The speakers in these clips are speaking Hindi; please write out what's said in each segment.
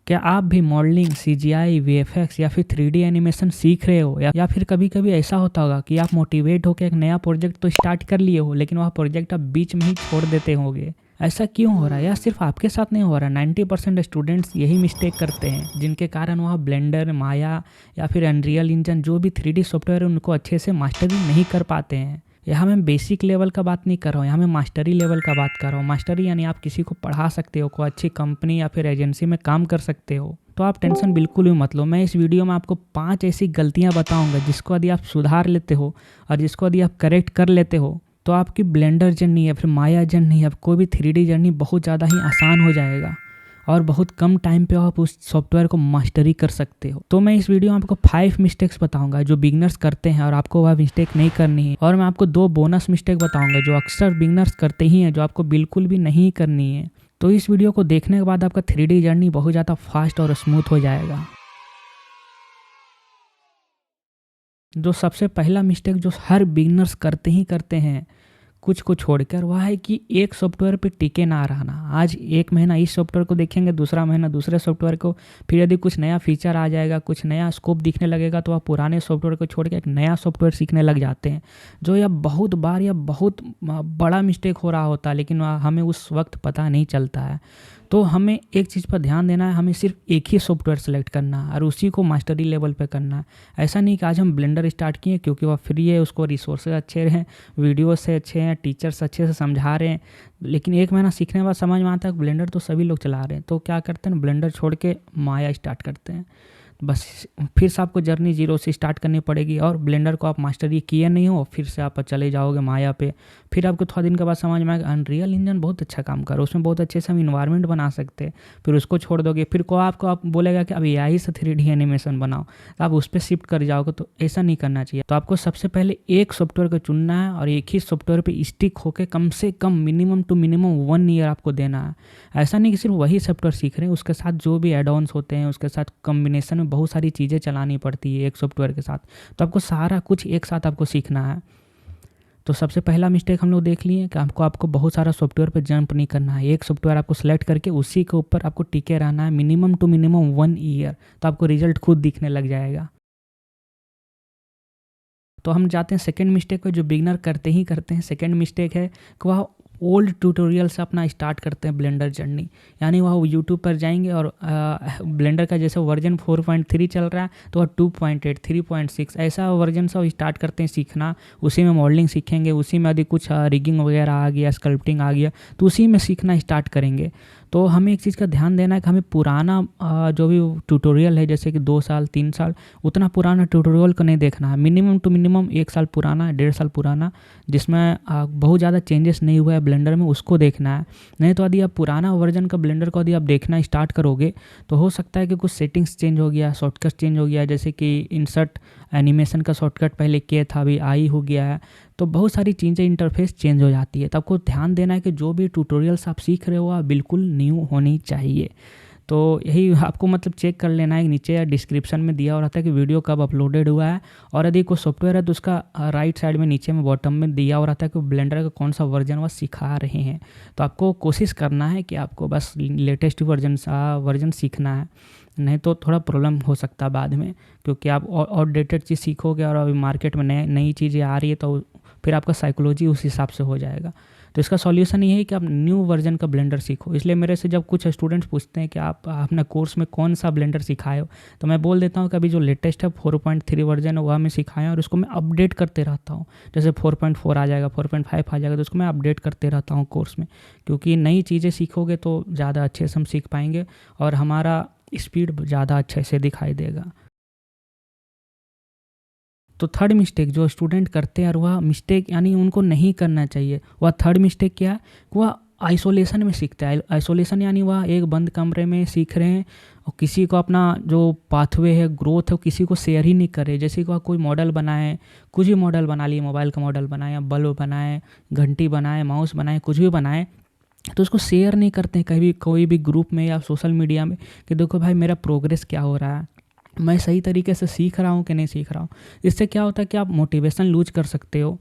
क्या आप भी मॉडलिंग, सीजीआई, वीएफएक्स या फिर 3D एनिमेशन सीख रहे हो या फिर कभी कभी ऐसा होता होगा कि आप मोटिवेट होकर एक नया प्रोजेक्ट तो स्टार्ट कर लिए हो लेकिन वह प्रोजेक्ट आप बीच में ही छोड़ देते होगे। ऐसा क्यों हो रहा है? या सिर्फ आपके साथ नहीं हो रहा, 90% स्टूडेंट्स यही मिस्टेक करते हैं जिनके कारण वह ब्लेंडर, माया या फिर अनरियल इंजन जो भी 3D सॉफ्टवेयर है उनको अच्छे से मास्टरी नहीं कर पाते हैं। यहाँ मैं बेसिक लेवल का बात नहीं कर रहा हूँ, यहाँ मैं मास्टरी लेवल का बात कर रहा हूँ। मास्टरी यानी आप किसी को पढ़ा सकते हो, कोई अच्छी कंपनी या फिर एजेंसी में काम कर सकते हो। तो आप टेंशन बिल्कुल भी मत लो। मैं इस वीडियो में आपको 5 ऐसी गलतियाँ बताऊँगा जिसको यदि आप सुधार लेते हो और जिसको यदि आप करेक्ट कर लेते हो तो आपकी ब्लेंडर जर्नी या फिर माया जर्नी या कोई भी 3D जर्नी बहुत ज़्यादा ही आसान हो जाएगा और बहुत कम टाइम पे आप उस सॉफ्टवेयर को मास्टरी कर सकते हो। तो मैं इस वीडियो में आपको 5 मिस्टेक्स बताऊंगा जो बिगनर्स करते हैं और आपको वह मिस्टेक नहीं करनी है, और मैं आपको 2 बोनस मिस्टेक बताऊंगा जो अक्सर बिगनर्स करते ही हैं, जो आपको बिल्कुल भी नहीं करनी है। तो इस वीडियो को देखने के बाद आपका 3D जर्नी बहुत ज़्यादा फास्ट और स्मूथ हो जाएगा। जो सबसे पहला मिस्टेक जो हर बिगनर्स करते हैं कुछ को छोड़कर, वह है कि एक सॉफ्टवेयर पे टिके ना रहना। आज एक महीना इस सॉफ्टवेयर को देखेंगे, दूसरा महीना दूसरे सॉफ्टवेयर को, फिर यदि कुछ नया फीचर आ जाएगा, कुछ नया स्कोप दिखने लगेगा तो आप पुराने सॉफ्टवेयर को छोड़ के एक नया सॉफ्टवेयर सीखने लग जाते हैं। जो यह बहुत बार या बहुत बड़ा मिस्टेक हो रहा होता है, लेकिन हमें उस वक्त पता नहीं चलता है। तो हमें एक चीज़ पर ध्यान देना है, हमें सिर्फ एक ही सॉफ्टवेयर सेलेक्ट करना है और उसी को मास्टरी लेवल पे करना है। ऐसा नहीं कि आज हम ब्लेंडर स्टार्ट किए क्योंकि वह फ्री है, उसको रिसोर्सेज अच्छे हैं, वीडियोस से अच्छे हैं, टीचर्स अच्छे से समझा रहे हैं, लेकिन एक महीना सीखने के बाद समझ में आता है ब्लेंडर तो सभी लोग चला रहे हैं, तो क्या करते हैं, ब्लेंडर छोड़ के माया स्टार्ट करते हैं। बस फिर से आपको जर्नी जीरो से स्टार्ट करनी पड़ेगी और ब्लेंडर को आप मास्टरी किए नहीं हो, फिर से आप चले जाओगे माया पे। फिर आपको थोड़ा दिन के बाद समझ में आएगा अनरियल इंजन बहुत अच्छा काम कर रहा है, उसमें बहुत अच्छे से हम इन्वायरमेंट बना सकते हैं, फिर उसको छोड़ दोगे। फिर को आपको आप बोलेगा कि अब एआई से 3D एनिमेशन बनाओ, तो आप उस पर शिफ्ट कर जाओगे। तो ऐसा नहीं करना चाहिए। तो आपको सबसे पहले एक सॉफ्टवेयर को चुनना है और एक ही सॉफ्टवेयर पर स्टिक होकर कम से कम मिनिमम टू मिनिमम 1 ईयर आपको देना है। ऐसा नहीं कि सिर्फ वही सॉफ्टवेयर सीख रहे हैं, उसके साथ जो भी एड ऑन्स होते हैं उसके साथ कॉम्बिनेशन में बहुत सारी चीज़ें चलानी पड़ती है एक सॉफ्टवेयर के साथ। तो आपको सारा कुछ एक साथ आपको सीखना है। तो सबसे पहला मिस्टेक हम लोग देख लिए कि आपको बहुत सारा सॉफ्टवेयर पे जंप नहीं करना है। एक सॉफ्टवेयर आपको सेलेक्ट करके उसी के ऊपर आपको टिके रहना है मिनिमम टू मिनिमम 1 ईयर, तो आपको रिजल्ट खुद दिखने लग जाएगा। तो हम जाते हैं सेकेंड मिस्टेक पे जो बिगनर करते हैं। सेकेंड मिस्टेक है कि वह ओल्ड ट्यूटोरियल से अपना स्टार्ट करते हैं ब्लेंडर जर्नी। यानी वह यूट्यूब पर जाएंगे और ब्लेंडर का जैसे वर्जन 4.3 चल रहा है तो वह 2.8, 3.6 ऐसा वर्जन से स्टार्ट करते हैं सीखना। उसी में मॉडलिंग सीखेंगे, उसी में यदि कुछ रिगिंग वगैरह आ गया, स्कल्पटिंग आ गया तो उसी में सीखना स्टार्ट करेंगे। तो हमें एक चीज़ का ध्यान देना है कि हमें पुराना जो भी ट्यूटोरियल है जैसे कि 2 साल 3 साल, उतना पुराना ट्यूटोरियल को नहीं देखना है। मिनिमम टू मिनिमम 1 साल पुराना, 1.5 साल पुराना, जिसमें बहुत ज़्यादा चेंजेस नहीं हुआ है ब्लेंडर में, उसको देखना है। नहीं तो यदि आप पुराना वर्जन का ब्लेंडर को यदि आप देखना स्टार्ट करोगे तो हो सकता है कि कुछ सेटिंग्स चेंज हो गया, शॉर्टकट चेंज हो गया, जैसे कि इंसर्ट एनिमेशन का शॉर्टकट पहले के था अभी आई हो गया है। तो बहुत सारी चीज़ें इंटरफेस चेंज हो जाती है। तो आपको ध्यान देना है कि जो भी ट्यूटोरियल्स आप सीख रहे हो आप बिल्कुल न्यू होनी चाहिए। तो यही आपको मतलब चेक कर लेना है, नीचे या डिस्क्रिप्शन में दिया हो रहता है कि वीडियो कब अपलोडेड हुआ है, और यदि कोई सॉफ्टवेयर है तो उसका राइट साइड में नीचे में बॉटम में दिया हो रहता है कि ब्लेंडर का कौन सा वर्जन वह सिखा रहे हैं। तो आपको कोशिश करना है कि आपको बस लेटेस्ट वर्जन सीखना है, नहीं तो थोड़ा प्रॉब्लम हो सकता है बाद में, क्योंकि आप आउटडेटेड चीज़ सीखोगे और अभी मार्केट में नई चीज़ें आ रही है तो फिर आपका साइकोलॉजी उस हिसाब से हो जाएगा। तो इसका सॉल्यूशन ये है कि आप न्यू वर्जन का ब्लेंडर सीखो। इसलिए मेरे से जब कुछ स्टूडेंट्स पूछते हैं कि आप अपने कोर्स में कौन सा ब्लेंडर सिखाए हो, तो मैं बोल देता हूँ कि अभी जो लेटेस्ट है 4.3 वर्जन है वह मैं सिखाया और उसको मैं अपडेट करते रहता हूँ। जैसे 4.4 आ जाएगा, 4.5 आ जाएगा तो उसको मैं अपडेट करते रहता हूँ कोर्स में, क्योंकि नई चीज़ें सीखोगे तो ज़्यादा अच्छे से हम सीख पाएंगे और हमारा स्पीड ज़्यादा अच्छे से दिखाई देगा। तो थर्ड मिस्टेक जो स्टूडेंट करते हैं और वह मिस्टेक यानी उनको नहीं करना चाहिए, वह थर्ड मिस्टेक क्या है, वह आइसोलेशन में सीखता है। आइसोलेशन यानी वह एक बंद कमरे में सीख रहे हैं और किसी को अपना जो पाथवे है, ग्रोथ है, किसी को शेयर ही नहीं करे। जैसे कि वह कोई मॉडल बनाए, कुछ भी मॉडल बना लिए, मोबाइल का मॉडल बनाए या बल्ब बनाए, घंटी बनाए, माउस बनाए, कुछ भी बनाए, तो उसको शेयर नहीं करते हैं कभी कोई भी ग्रुप में या सोशल मीडिया में कि देखो भाई मेरा प्रोग्रेस क्या हो रहा है, मैं सही तरीके से सीख रहा हूँ कि नहीं सीख रहा हूँ। इससे क्या होता है कि आप मोटिवेशन लूज कर सकते हो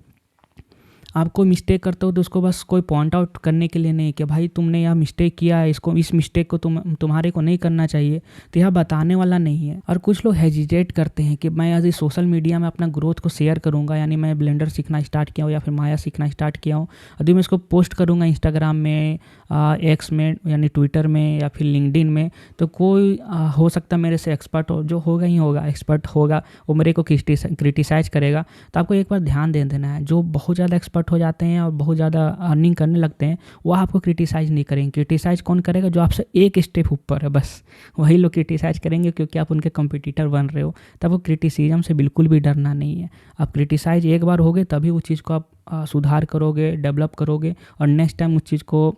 आप कोई मिस्टेक करते हो तो उसको बस कोई पॉइंट आउट करने के लिए नहीं कि भाई तुमने यह मिस्टेक किया है, इसको इस मिस्टेक को तुम्हारे को नहीं करना चाहिए, तो यह बताने वाला नहीं है। और कुछ लोग हेजिटेट करते हैं कि मैं आज सोशल मीडिया में अपना ग्रोथ को शेयर करूँगा, यानी मैं ब्लेंडर सीखना स्टार्ट किया हूँ या फिर माया सीखना स्टार्ट किया हूँ, यदि मैं इसको पोस्ट करूँगा इंस्टाग्राम में, एक्स में यानी ट्विटर में या फिर लिंक्डइन में, तो कोई हो सकता है मेरे से एक्सपर्ट हो, जो होगा ही होगा, एक्सपर्ट होगा, वो मेरे को क्रिटिसाइज करेगा। तो आपको एक बार ध्यान दे देना है, जो बहुत ज़्यादा एक्सपर्ट हो जाते हैं और बहुत ज़्यादा अर्निंग करने लगते हैं, वह आपको क्रिटिसाइज नहीं करेंगे। क्रिटिसाइज कौन करेगा? जो आपसे एक स्टेप ऊपर है, बस वही लोग क्रिटिसाइज करेंगे, क्योंकि आप उनके कंपटीटर बन रहे हो। तब वो क्रिटिसिज्म से बिल्कुल भी डरना नहीं है। आप क्रिटिसाइज एक बार होगे तभी उस चीज़ को आप सुधार करोगे, डेवलप करोगे और नेक्स्ट टाइम उस चीज़ को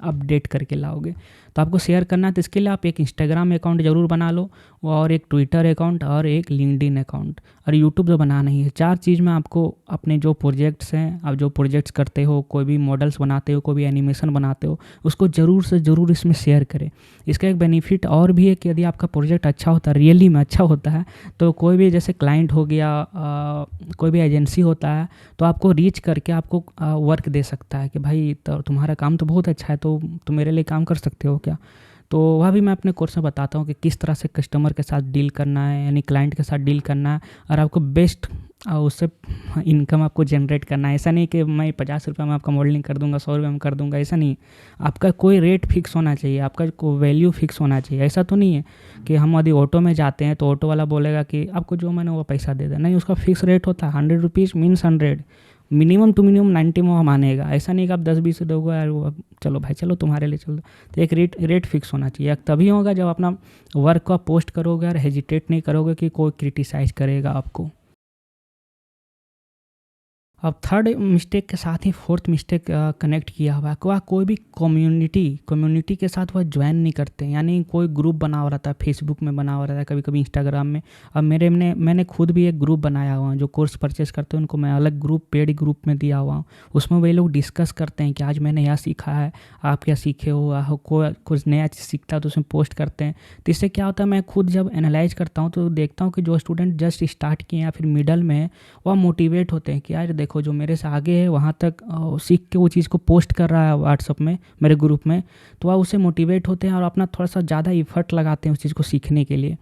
अपडेट करके लाओगे। तो आपको शेयर करना है, तो इसके लिए आप एक इंस्टाग्राम अकाउंट ज़रूर बना लो, और एक ट्विटर अकाउंट और एक लिंक्डइन अकाउंट, और यूट्यूब तो बनाना ही है। 4 चीज़ में आपको अपने जो प्रोजेक्ट्स हैं, आप जो प्रोजेक्ट्स करते हो, कोई भी मॉडल्स बनाते हो, कोई भी एनिमेशन बनाते हो, उसको ज़रूर से ज़रूर इसमें शेयर करें। इसका एक बेनिफिट और भी है कि यदि आपका प्रोजेक्ट अच्छा होता है, रियली में अच्छा होता है, तो कोई भी जैसे क्लाइंट हो गया, कोई भी एजेंसी होता है, तो आपको रीच करके आपको वर्क दे सकता है कि भाई तुम्हारा काम तो बहुत अच्छा है, तो तुम मेरे लिए काम कर सकते हो क्या। तो वह भी मैं अपने कोर्स में बताता हूँ कि किस तरह से कस्टमर के साथ डील करना है, यानी क्लाइंट के साथ डील करना है, और आपको बेस्ट उससे इनकम आपको जनरेट करना है। ऐसा नहीं कि मैं 50 रुपये में आपका मॉडलिंग कर दूंगा, 100 रुपये में कर दूंगा, ऐसा नहीं। आपका कोई रेट फिक्स होना चाहिए, आपका कोई वैल्यू फिक्स होना चाहिए। ऐसा तो नहीं है कि हम यदि ऑटो में जाते हैं तो ऑटो वाला बोलेगा कि आपको जो मैंने वो पैसा दे दे, नहीं, उसका फिक्स रेट होता है। 100 rupees means 100, minimum to minimum 90 में वो मानेगा। ऐसा नहीं कि आप 10-20 दोगे यार, वो चलो भाई चलो तुम्हारे लिए चलो। तो एक रेट फिक्स होना चाहिए। तभी होगा जब अपना वर्क को आप पोस्ट करोगे और हेजिटेट नहीं करोगे कि कोई क्रिटिसाइज़ करेगा आपको। अब थर्ड मिस्टेक के साथ ही फोर्थ मिस्टेक कनेक्ट किया हुआ है कि वह कोई भी कम्युनिटी के साथ वह ज्वाइन नहीं करते। यानी कोई ग्रुप बना हुआ रहता है, फेसबुक में बना हुआ रहता है, कभी कभी इंस्टाग्राम में। अब मैंने खुद भी एक ग्रुप बनाया हुआ है, जो कोर्स परचेस करते हैं उनको मैं अलग ग्रुप, पेड ग्रुप में दिया हुआ हूँ। उसमें वही लोग डिस्कस करते हैं कि आज मैंने यह सीखा है, आप क्या सीखे हो, कुछ नया चीज़ सीखता है तो उसमें पोस्ट करते हैं। तो इससे क्या होता है, मैं खुद जब एनालाइज करता हूँ तो देखता हूँ कि जो स्टूडेंट जस्ट स्टार्ट किए या फिर मिडल में है, वह मोटिवेट होते हैं कि यार देखो जो मेरे से आगे है वहाँ तक सीख के वो चीज़ को पोस्ट कर रहा है व्हाट्सअप में, मेरे ग्रुप में, तो वह उससे मोटिवेट होते हैं और अपना थोड़ा सा ज़्यादा इफर्ट लगाते हैं उस चीज़ को सीखने के लिए।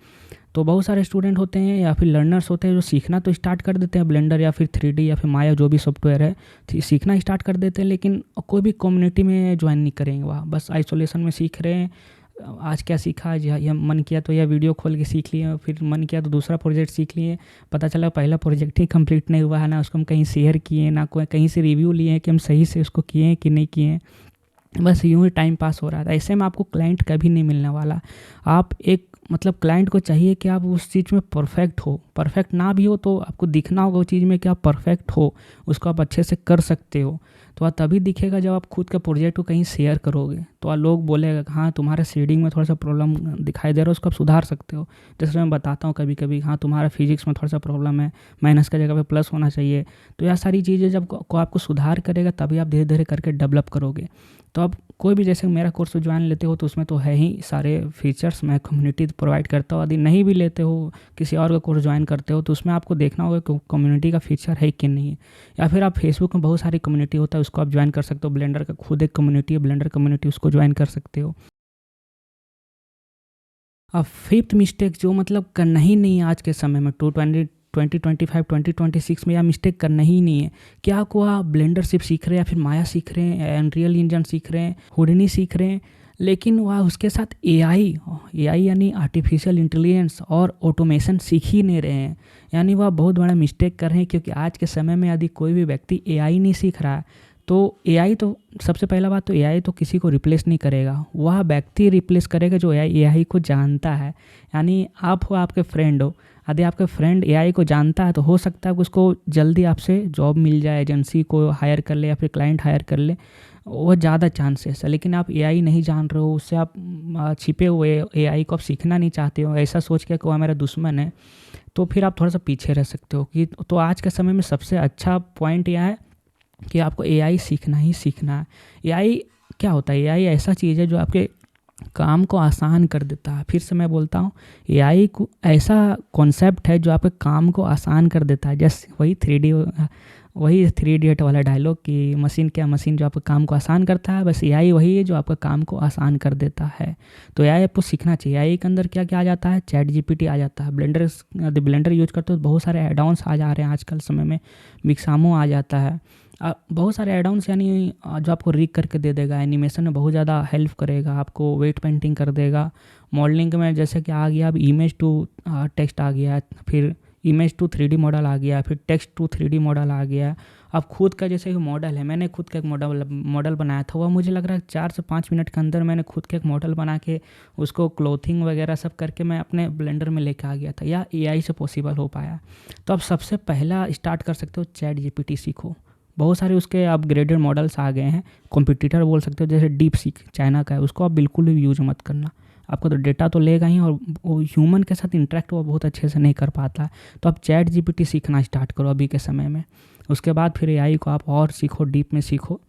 तो बहुत सारे स्टूडेंट होते हैं या फिर लर्नर्स होते हैं जो सीखना तो स्टार्ट कर देते हैं, ब्लेंडर या फिर 3D या फिर माया जो भी सॉफ्टवेयर है, सीखना स्टार्ट कर देते हैं, लेकिन कोई भी कम्युनिटी में ज्वाइन नहीं करेंगे। वह बस आइसोलेशन में सीख रहे हैं। आज क्या सीखा, आज यह मन किया तो यह वीडियो खोल के सीख लिए, फिर मन किया तो दूसरा प्रोजेक्ट सीख लिए, पता चला पहला प्रोजेक्ट ही कंप्लीट नहीं हुआ है, ना उसको हम कहीं शेयर किए, ना कोई कहीं से रिव्यू लिए कि हम सही से उसको किए हैं कि नहीं किए हैं। बस यूँ ही टाइम पास हो रहा था। ऐसे में आपको क्लाइंट कभी नहीं मिलने वाला। आप एक मतलब क्लाइंट को चाहिए कि आप उस चीज़ में परफेक्ट हो, परफेक्ट ना भी हो तो आपको दिखना होगा उस चीज़ में कि आप परफेक्ट हो, उसको आप अच्छे से कर सकते हो। तो वह तभी दिखेगा जब आप खुद के प्रोजेक्ट को कहीं शेयर करोगे, तो लोग बोलेगा कि हाँ तुम्हारे शेडिंग में थोड़ा सा प्रॉब्लम दिखाई दे रहा है, उसको आप सुधार सकते हो। जैसे मैं बताता हूँ कभी कभी, हाँ तुम्हारा फिजिक्स में थोड़ा सा प्रॉब्लम है, माइनस की जगह पे प्लस होना चाहिए। तो यह सारी चीज़ें जब को आपको सुधार करेगा तभी आप धीरे धीरे करके डेवलप करोगे। तो आप कोई भी जैसे मेरा कोर्स ज्वाइन लेते हो तो उसमें तो है ही सारे फीचर्स, मैं कम्युनिटी प्रोवाइड करता हूँ। यदि नहीं भी लेते हो, किसी और का कोर्स ज्वाइन करते हो, तो उसमें आपको देखना होगा कि कम्युनिटी का फीचर है कि नहीं है। या फिर आप फेसबुक में बहुत सारी कम्युनिटी होता है, उसको आप ज्वाइन कर सकते हो। ब्लेंडर का खुद एक कम्युनिटी है, ब्लेंडर कम्युनिटी, उसको ज्वाइन कर सकते हो। अब फिफ्थ मिस्टेक जो मतलब करना ही नहीं है आज के समय में, 2025 2026 में, यह मिस्टेक करना ही नहीं है। क्या आपको आप ब्लेंडर सिर्फ सीख रहे हैं या फिर माया सीख रहे हैं, अनरियल इंजन सीख रहे हैं, हुडनी सीख रहे हैं, लेकिन वह उसके साथ एआई यानी आर्टिफिशियल इंटेलिजेंस और ऑटोमेशन सीख ही नहीं रहे हैं। यानी वह बहुत बड़ा मिस्टेक कर रहे हैं, क्योंकि आज के समय में यदि कोई भी व्यक्ति एआई नहीं सीख रहा है तो एआई तो सबसे पहला बात तो एआई तो किसी को रिप्लेस नहीं करेगा, वह व्यक्ति रिप्लेस करेगा जो एआई को जानता है। यानी आप हो, आपके फ्रेंड हो, यदि आपके फ्रेंड एआई को जानता है तो हो सकता है कि उसको जल्दी आपसे जॉब मिल जाए, एजेंसी को हायर कर ले या फिर क्लाइंट हायर कर ले, वो ज़्यादा चांसेस है। लेकिन आप एआई नहीं जान रहे हो, उससे आप छिपे हुए एआई को आप सीखना नहीं चाहते हो, ऐसा सोच के कि वह मेरा दुश्मन है, तो फिर आप थोड़ा सा पीछे रह सकते हो। कि तो आज के समय में सबसे अच्छा पॉइंट यह है कि आपको एआई सीखना ही सीखना है। एआई क्या होता है? एआई ऐसा चीज़ है जो आपके काम को आसान कर देता है। फिर से मैं बोलता हूँ, एआई को ऐसा कॉन्सेप्ट है जो आपके काम को आसान कर देता है। जैसे वही 3D वही थ्री इडियट वाला डायलॉग कि मशीन क्या, मशीन जो आपका काम को आसान करता है, बस एआई वही है जो आपका काम को आसान कर देता है। तो एआई आपको सीखना चाहिए। एआई के अंदर क्या क्या आ जाता है, चैट जीपीटी आ जाता है। ब्लेंडर यूज करते हो तो बहुत सारे एडॉन्स आ जा रहे हैं आजकल समय में। मिक्सामो आ जाता है। बहुत सारे एडॉन्स, यानी जो आपको रिग करके दे देगा, एनिमेशन में बहुत ज़्यादा हेल्प करेगा, आपको वेट पेंटिंग कर देगा। मॉडलिंग में जैसे कि आ गया अब इमेज टू टेक्स्ट आ गया, फिर इमेज टू 3D मॉडल आ गया, फिर टेक्स्ट टू 3D मॉडल आ गया। अब खुद का जैसे कि मॉडल है, मैंने खुद का एक मॉडल बनाया था, वह मुझे लग रहा है 4 से 5 मिनट के अंदर मैंने खुद का एक मॉडल बना के उसको क्लोथिंग वगैरह सब करके मैं अपने ब्लेंडर में लेके आ गया था, या एआई से पॉसिबल हो पाया। तो अब सबसे पहला स्टार्ट कर सकते हो, चैट जीपीटी सीखो। बहुत सारे उसके अपग्रेडेड मॉडल्स आ गए हैं, कॉम्पिटिटर बोल सकते हो, जैसे डीप सीक चाइना का है, उसको आप बिल्कुल भी यूज मत करना। आपको तो डेटा तो लेगा ही, और वो ह्यूमन के साथ इंटरेक्ट वो बहुत अच्छे से नहीं कर पाता है। तो आप चैट जीपीटी सीखना स्टार्ट करो अभी के समय में। उसके बाद फिर एआई को आप और सीखो, डीप में सीखो।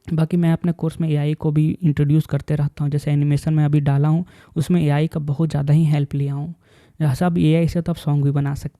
बाकी मैं अपने कोर्स में एआई को भी इंट्रोड्यूस करते रहता हूँ। जैसे एनिमेशन में अभी डाला हूँ, उसमें एआई का बहुत ज़्यादा ही हेल्प लिया हूँ। सब एआई से तो आप सॉन्ग भी बना सकते।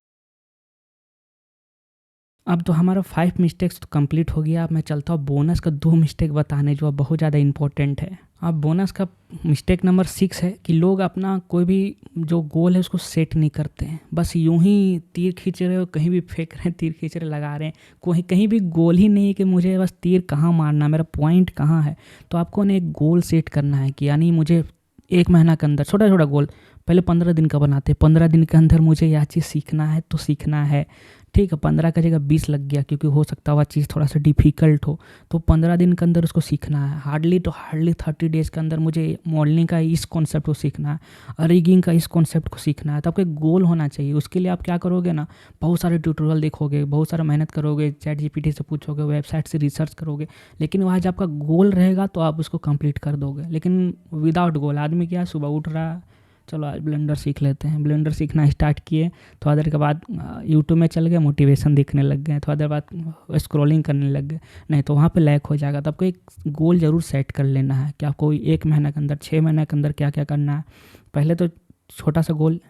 अब तो हमारा 5 मिस्टेक्स तो कंप्लीट हो गया। अब मैं चलता हूँ बोनस का 2 मिस्टेक बताने, जो अब बहुत ज़्यादा इंपॉर्टेंट है। अब बोनस का मिस्टेक नंबर 6 है कि लोग अपना कोई भी जो गोल है उसको सेट नहीं करते हैं। बस यूं ही तीर खींच रहे हो, कहीं भी फेंक रहे हैं, तीर खींच रहे लगा रहे हैं, कोई कहीं भी गोल ही नहीं है कि मुझे बस तीर कहाँ मारना, मेरा पॉइंट कहाँ है। तो आपको ना एक गोल सेट करना है कि यानी मुझे 1 महीना के अंदर, छोटा छोटा गोल, पहले 15 दिन का बनाते हैं, 15 दिन के अंदर मुझे यह चीज़ सीखना है तो सीखना है। ठीक है, 15 का जगह 20 लग गया, क्योंकि हो सकता है वह चीज़ थोड़ा सा डिफ़िकल्ट हो, तो 15 दिन के अंदर उसको सीखना है। हार्डली 30 डेज़ के अंदर मुझे मॉडलिंग का इस कॉन्सेप्ट को सीखना है, रिगिंग का इस कॉन्सेप्ट को सीखना है। तो आपको एक गोल होना चाहिए। उसके लिए आप क्या करोगे ना, बहुत सारे ट्यूटोरियल देखोगे, बहुत सारा मेहनत करोगे, चैट जीपीटी से पूछोगे, वेबसाइट से रिसर्च करोगे, लेकिन वहाँ जब आपका गोल रहेगा तो आप उसको कंप्लीट कर दोगे। लेकिन विदाउट गोल आदमी क्या, सुबह उठ रहा है, चलो आज ब्लेंडर सीख लेते हैं, ब्लेंडर सीखना स्टार्ट किए, थोड़ा देर के बाद यूट्यूब में चल गए, मोटिवेशन दिखने लग गए, थोड़ा देर बाद स्क्रॉलिंग करने लग गए, नहीं तो वहाँ पे लैक हो जाएगा। तो आपको एक गोल ज़रूर सेट कर लेना है कि आपको 1 महीने के अंदर, 6 महीने के अंदर क्या क्या करना है। पहले तो छोटा सा गोल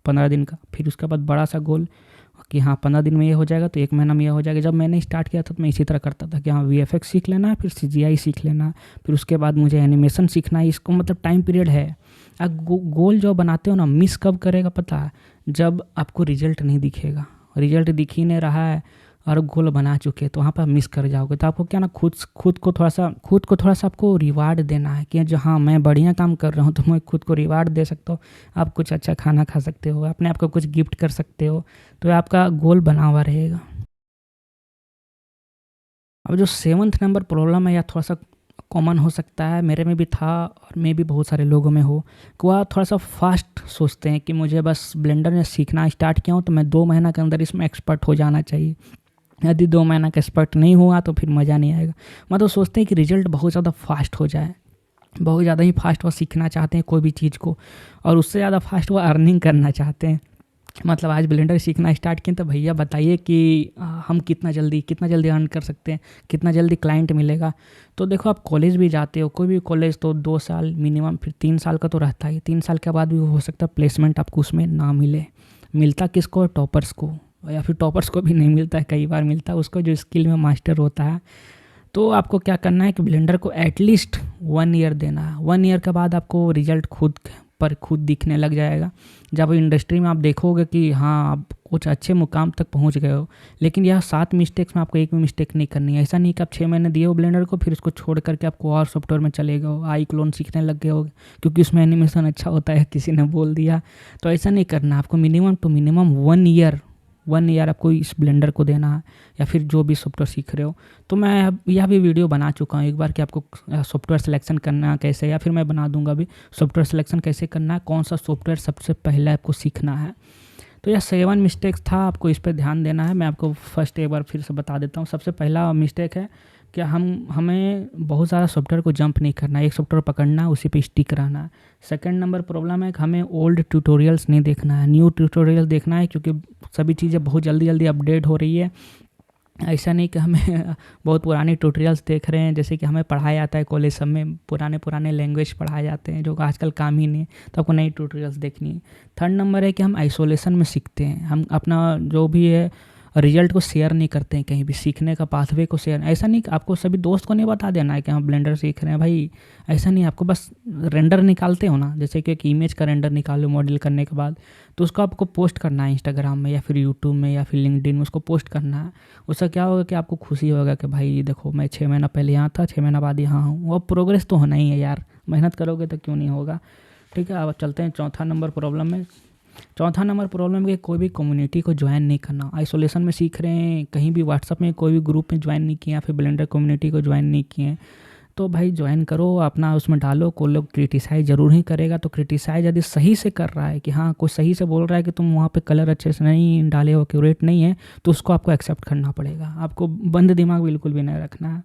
15 दिन का, फिर उसके बाद बड़ा सा गोल कि हाँ 15 दिन में ये हो जाएगा तो 1 महीना में ये हो जाएगा। जब मैंने स्टार्ट किया था तो मैं इसी तरह करता था कि हाँ वीएफएक्स सीख लेना है, फिर सीजीआई सीख लेना है, फिर उसके बाद मुझे एनिमेशन सीखना है। इसको मतलब टाइम पीरियड है। आप गोल जो बनाते हो ना, मिस कब करेगा पता है, जब आपको रिजल्ट नहीं दिखेगा, रिजल्ट दिख ही नहीं रहा है और गोल बना चुके तो वहाँ पर मिस कर जाओगे। तो आपको क्या ना, खुद को थोड़ा सा आपको रिवार्ड देना है कि जो हाँ मैं बढ़िया काम कर रहा हूँ तो मैं खुद को रिवार्ड दे सकता हूँ। आप कुछ अच्छा खाना खा सकते हो, अपने आप को कुछ गिफ्ट कर सकते हो, तो आपका गोल बना हुआ रहेगा। अब जो 7th नंबर प्रॉब्लम है, या थोड़ा सा कॉमन हो सकता है, मेरे में भी था और मैं भी बहुत सारे लोगों में हो, कि वह थोड़ा सा फास्ट सोचते हैं कि मुझे बस ब्लेंडर में सीखना स्टार्ट किया हूँ तो मैं 2 महीना के अंदर इसमें एक्सपर्ट हो जाना चाहिए। यदि 2 महीना का एक्सपर्ट नहीं हुआ तो फिर मज़ा नहीं आएगा। मतलब सोचते हैं कि रिजल्ट बहुत ज़्यादा फास्ट हो जाए, बहुत ज़्यादा ही फास्ट वो सीखना चाहते हैं कोई भी चीज़ को, और उससे ज़्यादा फास्ट वो अर्निंग करना चाहते हैं। मतलब आज ब्लेंडर सीखना स्टार्ट किए तो भैया बताइए कि हम कितना जल्दी अर्न कर सकते हैं, कितना जल्दी क्लाइंट मिलेगा। तो देखो, आप कॉलेज भी जाते हो, कोई भी कॉलेज, तो 2 साल मिनिमम, फिर 3 साल का तो रहता ही। 3 साल के बाद भी हो सकता है प्लेसमेंट आपको उसमें ना मिले। मिलता किसको, टॉपर्स को, या फिर टॉपर्स को भी नहीं मिलता है, कई बार मिलता है उसको जो स्किल में मास्टर होता है। तो आपको क्या करना है कि ब्लेंडर को एटलीस्ट 1 ईयर देना है। 1 ईयर के बाद आपको रिजल्ट खुद दिखने लग जाएगा। जब इंडस्ट्री में आप देखोगे कि हाँ आप कुछ अच्छे मुकाम तक पहुंच गए हो। लेकिन यह 7 मिस्टेक्स में आपको एक भी मिस्टेक नहीं करनी है। ऐसा नहीं कि आप 6 महीने दिए हो ब्लेंडर को, फिर उसको छोड़ करके आपको और सॉफ्टवेयर में चले गए हो, आई क्लोन सीखने लग गए हो क्योंकि उसमें एनिमेशन अच्छा होता है, किसी ने बोल दिया। तो ऐसा नहीं करना, आपको मिनिमम टू मिनिमम 1 ईयर आपको इस ब्लेंडर को देना है, या फिर जो भी सॉफ्टवेयर सीख रहे हो। तो मैं यह भी वीडियो बना चुका हूँ एक बार कि आपको सॉफ्टवेयर सिलेक्शन करना कैसे, या फिर मैं बना दूंगा अभी सॉफ्टवेयर सिलेक्शन कैसे करना है, कौन सा सॉफ्टवेयर सबसे पहले आपको सीखना है। तो यह 7 मिस्टेक्स था, आपको इस पर ध्यान देना है। मैं आपको फर्स्ट एक बार फिर से बता देता हूँ। सबसे पहला मिस्टेक है कि हमें बहुत सारा सॉफ्टवेयर को जंप नहीं करना है, एक सॉफ्टवेयर पकड़ना, उसी पे स्टिक रहना है। सेकंड नंबर प्रॉब्लम है कि हमें ओल्ड ट्यूटोरियल्स नहीं देखना है, न्यू ट्यूटोरियल देखना है, क्योंकि सभी चीज़ें बहुत जल्दी अपडेट हो रही है। ऐसा नहीं कि हमें बहुत पुरानी ट्यूटोरियल्स देख रहे हैं, जैसे कि हमें पढ़ाया जाता है कॉलेज सब में, पुराने लैंग्वेज पढ़ाए जाते हैं जो आजकल काम ही नहीं है। तो आपको नई ट्यूटोरियल्स देखनी है। थर्ड नंबर है कि हम आइसोलेशन में सीखते हैं। हम अपना जो भी है रिजल्ट को शेयर नहीं करते हैं कहीं भी, सीखने का पाथवे को शेयर, ऐसा नहीं कि आपको सभी दोस्त को नहीं बता देना है कि हम ब्लेंडर सीख रहे हैं भाई, ऐसा नहीं। आपको बस रेंडर निकालते हो ना, जैसे कि एक इमेज का रेंडर निकालो मॉडल करने के बाद, तो उसको आपको पोस्ट करना है इंस्टाग्राम में या फिर यूट्यूब में या फिर लिंक्डइन में, उसको पोस्ट करना है। उससे क्या होगा कि आपको खुशी होगा कि भाई देखो मैं 6 महीना पहले यहाँ था, 6 महीना बाद यहाँ हूँ। वो प्रोग्रेस तो होना ही है यार, मेहनत करोगे तो क्यों नहीं होगा। ठीक है, अब चलते हैं चौथा नंबर प्रॉब्लम में। चौथा नंबर प्रॉब्लम है कि कोई भी कम्युनिटी को ज्वाइन नहीं करना। आइसोलेशन में सीख रहे हैं, कहीं भी व्हाट्सअप में कोई भी ग्रुप में ज्वाइन नहीं किए या फिर ब्लेंडर कम्युनिटी को ज्वाइन नहीं किए, तो भाई ज्वाइन करो, अपना उसमें डालो। कोई लोग क्रिटिसाइज़ ज़रूर ही करेगा, तो क्रिटिसाइज़ यदि सही से कर रहा है कि हाँ कोई सही से बोल रहा है कि तुम वहाँ पे कलर अच्छे से नहीं डाले हो, एक्यूरेट नहीं है, तो उसको आपको एक्सेप्ट करना पड़ेगा। आपको बंद दिमाग बिल्कुल भी नहीं रखना है।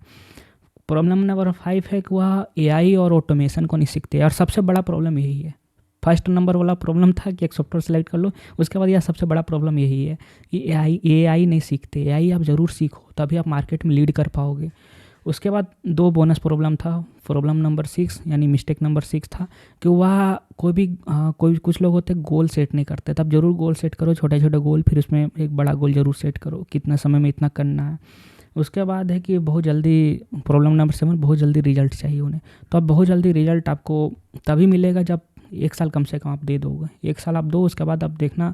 प्रॉब्लम नंबर 5 है कि वह एआई और ऑटोमेशन को नहीं सीखते, और सबसे बड़ा प्रॉब्लम यही है। फर्स्ट नंबर वाला प्रॉब्लम था कि एक सॉफ्टवेयर सेलेक्ट कर लो, उसके बाद यह सबसे बड़ा प्रॉब्लम यही है कि एआई नहीं सीखते। एआई आप ज़रूर सीखो, तभी आप मार्केट में लीड कर पाओगे। उसके बाद 2 बोनस प्रॉब्लम था। प्रॉब्लम नंबर 6 यानी मिस्टेक नंबर 6 था कि वह कोई कुछ लोग होते गोल सेट नहीं करते। तब जरूर गोल सेट करो, छोटे छोटे गोल, फिर उसमें एक बड़ा गोल जरूर सेट करो, कितना समय में इतना करना है। उसके बाद है कि बहुत जल्दी, प्रॉब्लम नंबर 7, बहुत जल्दी रिजल्ट चाहिए उन्हें। तो अब बहुत जल्दी रिजल्ट आपको तभी मिलेगा जब 1 साल कम से कम आप दे दोगे। 1 साल आप दो, उसके बाद आप देखना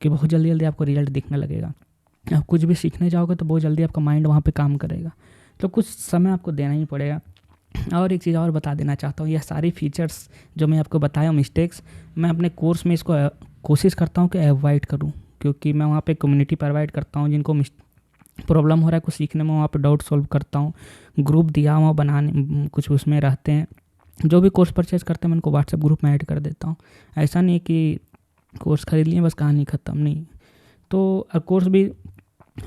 कि बहुत जल्दी जल्दी आपको रिजल्ट दिखने लगेगा। आप कुछ भी सीखने जाओगे तो बहुत जल्दी आपका माइंड वहाँ पे काम करेगा, तो कुछ समय आपको देना ही पड़ेगा। और एक चीज़ और बता देना चाहता हूँ, यह सारी फीचर्स जो मैं आपको बताया मिस्टेक्स, मैं अपने कोर्स में इसको कोशिश करता हूँ कि अवॉइड करूँ, क्योंकि मैं वहाँ पे कम्युनिटी प्रोवाइड करता हूँ जिनको प्रॉब्लम हो रहा है कुछ सीखने में, वहाँ पे डाउट सॉल्व करता हूँ। ग्रुप दिया हुआ बनाने, कुछ उसमें रहते हैं, जो भी कोर्स परचेज़ करते हैं मैं उनको व्हाट्सएप ग्रुप में ऐड कर देता हूँ। ऐसा नहीं है कि कोर्स खरीद लिए बस कहानी ख़त्म, नहीं। तो कोर्स भी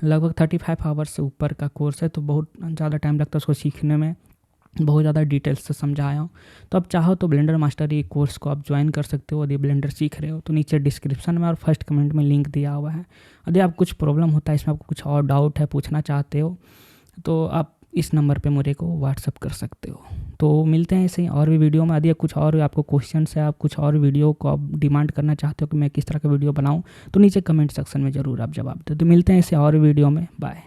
लगभग 35 आवर्स से ऊपर का कोर्स है, तो बहुत ज़्यादा टाइम लगता है उसको सीखने में, बहुत ज़्यादा डिटेल्स से समझाया हूँ। तो अब चाहो तो ब्लेंडर मास्टरी कोर्स को आप ज्वाइन कर सकते हो यदि ब्लेंडर सीख रहे हो, तो नीचे डिस्क्रिप्शन में और फर्स्ट कमेंट में लिंक दिया हुआ है। यदि आप कुछ प्रॉब्लम होता है इसमें, आपको कुछ और डाउट है, पूछना चाहते हो, तो आप इस नंबर पे मुझे को व्हाट्सअप कर सकते हो। तो मिलते हैं ऐसे ही और भी वीडियो में। यदि कुछ और आपको क्वेश्चन है, आप कुछ और वीडियो को आप डिमांड करना चाहते हो कि मैं किस तरह का वीडियो बनाऊँ, तो नीचे कमेंट सेक्शन में ज़रूर आप जवाब दो। तो मिलते हैं ऐसे और वीडियो में, बाय।